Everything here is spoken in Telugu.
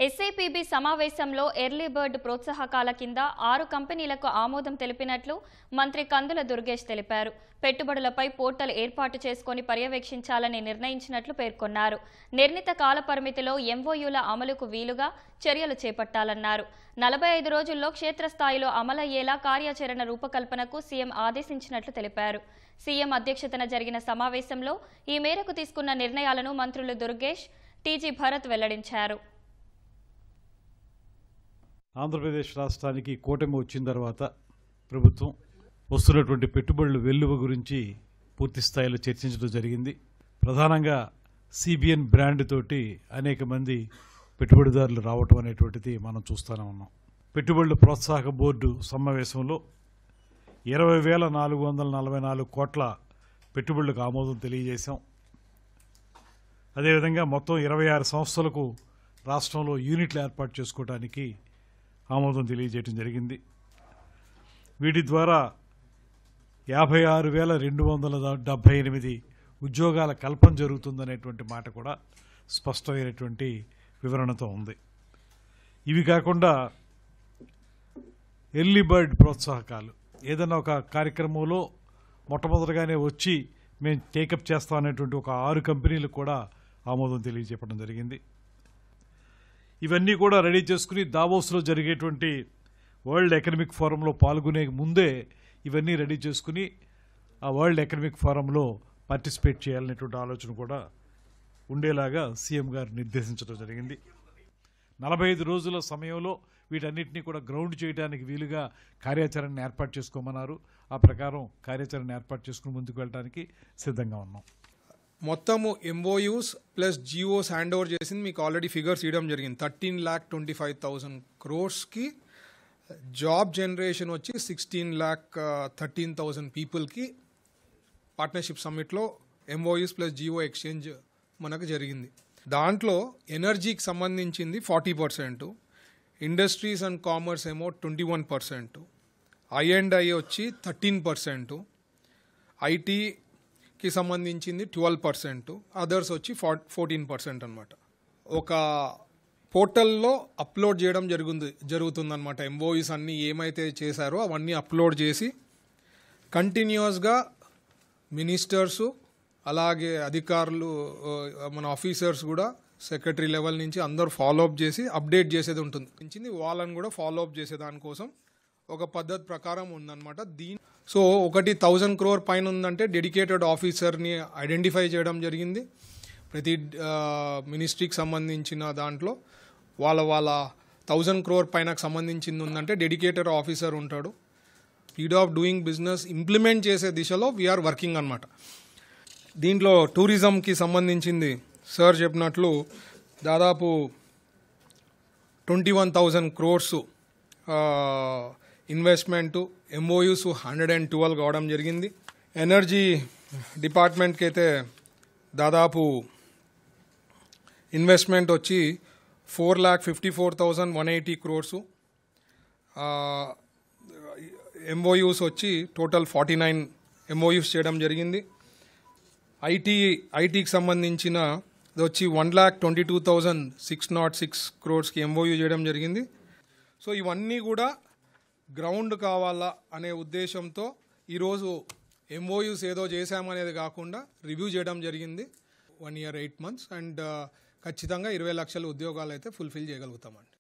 ఎస్ఐపిబి సమావేశంలో ఎర్లీ బర్డ్ ప్రోత్సాహకాల కింద 6 కంపెనీలకు ఆమోదం తెలిపినట్లు మంత్రి కందుల దుర్గేష్ తెలిపారు. పెట్టుబడులపై పోర్టల్ ఏర్పాటు చేసుకుని పర్యవేక్షించాలని నిర్ణయించినట్లు పేర్కొన్నారు. నిర్ణీత కాల పరిమితిలో ఎంఓయూల అమలుకు వీలుగా చర్యలు చేపట్టాలన్నారు. 45 రోజుల్లో క్షేత్రస్థాయిలో అమలయ్యేలా కార్యాచరణ రూపకల్పనకు సీఎం ఆదేశించినట్లు తెలిపారు. సీఎం అధ్యక్షతన జరిగిన సమావేశంలో ఈ మేరకు తీసుకున్న నిర్ణయాలను మంత్రులు దుర్గేష్, టీజీ భరత్ వెల్లడించారు. ఆంధ్రప్రదేశ్ రాష్ట్రానికి కూటమి వచ్చిన తర్వాత ప్రభుత్వం వస్తున్నటువంటి పెట్టుబడుల వెల్లువ గురించి పూర్తి స్థాయిలో చర్చించడం జరిగింది. ప్రధానంగా సిబిఎన్ బ్రాండ్ తోటి అనేక మంది పెట్టుబడిదారులు రావటం అనేటువంటిది మనం చూస్తూనే ఉన్నాం. పెట్టుబడుల ప్రోత్సాహక బోర్డు సమావేశంలో 20,444 కోట్ల పెట్టుబడులకు ఆమోదం తెలియజేశాం. అదేవిధంగా మొత్తం 26 సంస్థలకు రాష్ట్రంలో యూనిట్లు ఏర్పాటు చేసుకోవడానికి ఆమోదం తెలియజేయడం జరిగింది. వీటి ద్వారా 56,278 ఉద్యోగాల కల్పన జరుగుతుందనేటువంటి మాట కూడా స్పష్టమైనటువంటి వివరణతో ఉంది. ఇవి కాకుండా ఎర్లీ బర్డ్ ప్రోత్సాహకాలు ఏదైనా ఒక కార్యక్రమంలో మొట్టమొదటిగానే వచ్చి మేము టేకప్ చేస్తాం అనేటువంటి ఒక 6 కంపెనీలకు కూడా ఆమోదం తెలియజేయడం జరిగింది. ఇవన్నీ కూడా రెడీ చేసుకుని దావోస్లో జరిగేటువంటి వరల్డ్ ఎకనామిక్ ఫోరంలో పాల్గొనే ముందే ఇవన్నీ రెడీ చేసుకుని ఆ వరల్డ్ ఎకనామిక్ ఫోరంలో పార్టిసిపేట్ చేయాలనేటువంటి ఆలోచన కూడా ఉండేలాగా సీఎం గారు నిర్దేశించడం జరిగింది. 45 రోజుల సమయంలో వీటన్నిటినీ కూడా గ్రౌండ్ చేయడానికి వీలుగా కార్యాచరణను ఏర్పాటు చేసుకోమన్నారు. ఆ ప్రకారం కార్యాచరణ ఏర్పాటు చేసుకుని ముందుకు వెళ్ళడానికి సిద్ధంగా ఉన్నాం. మొత్తము ఎంఓయూస్ ప్లస్ జిఓస్ హ్యాండ్ ఓవర్ చేసింది మీకు ఆల్రెడీ ఫిగర్స్ ఇవ్వడం జరిగింది. 13,25,000 crores-కి జాబ్ జనరేషన్ వచ్చి 16,13,000 పీపుల్కి పార్ట్నర్షిప్ సమ్మిట్లో ఎంఓయూస్ ప్లస్ జిఓ ఎక్స్చేంజ్ మనకు జరిగింది. దాంట్లో ఎనర్జీకి సంబంధించింది 40%, ఇండస్ట్రీస్ అండ్ కామర్స్ ఏమో 21%, I&I వచ్చి 13%, ఐటీకి సంబంధించింది 12%, అదర్స్ వచ్చి 14% అనమాట. ఒక పోర్టల్లో అప్లోడ్ చేయడం జరుగుతుందన్నమాట. ఎంఓయూస్ అన్నీ ఏమైతే చేశారో అవన్నీ అప్లోడ్ చేసి కంటిన్యూస్గా మినిస్టర్సు అలాగే అధికారులు మన ఆఫీసర్స్ కూడా సెక్రటరీ లెవెల్ నుంచి అందరూ ఫాలోఅప్ చేసి అప్డేట్ చేసేది ఉంటుంది. వాళ్ళని కూడా ఫాలోఅప్ చేసే దానికోసం ఒక పద్ధతి ప్రకారం ఉందన్నమాట. సో 1,000 crore పైన ఉందంటే డెడికేటెడ్ ఆఫీసర్ని ఐడెంటిఫై చేయడం జరిగింది. ప్రతి మినిస్ట్రీకి సంబంధించిన దాంట్లో వాళ్ళ 1,000 crore పైనకు సంబంధించింది ఉందంటే డెడికేటెడ్ ఆఫీసర్ ఉంటాడు. Speed of doing business implement చేసే దిశలో వీఆర్ వర్కింగ్ అనమాట. దీంట్లో టూరిజంకి సంబంధించింది సార్ చెప్పినట్లు దాదాపు 21,000 crores ఇన్వెస్ట్మెంటు, ఎంఓయూస్ 112 కావడం జరిగింది. ఎనర్జీ డిపార్ట్మెంట్కి అయితే దాదాపు ఇన్వెస్ట్మెంట్ వచ్చి 4,54,180 crores, ఎంఓయూస్ వచ్చి టోటల్ 49 ఎంఓయూస్ చేయడం జరిగింది. ఐటీకి సంబంధించిన వచ్చి 1,22,606 crores-కి ఎంఓయూ చేయడం జరిగింది. సో ఇవన్నీ కూడా గ్రౌండ్ కావాలా అనే ఉద్దేశంతో ఈరోజు ఎంఓయూస్ ఏదో చేశామనేది కాకుండా రివ్యూ చేయడం జరిగింది. 1 year 8 months అండ్ ఖచ్చితంగా 20 లక్షల ఉద్యోగాలు అయితే ఫుల్ఫిల్ చేయగలుగుతామండి.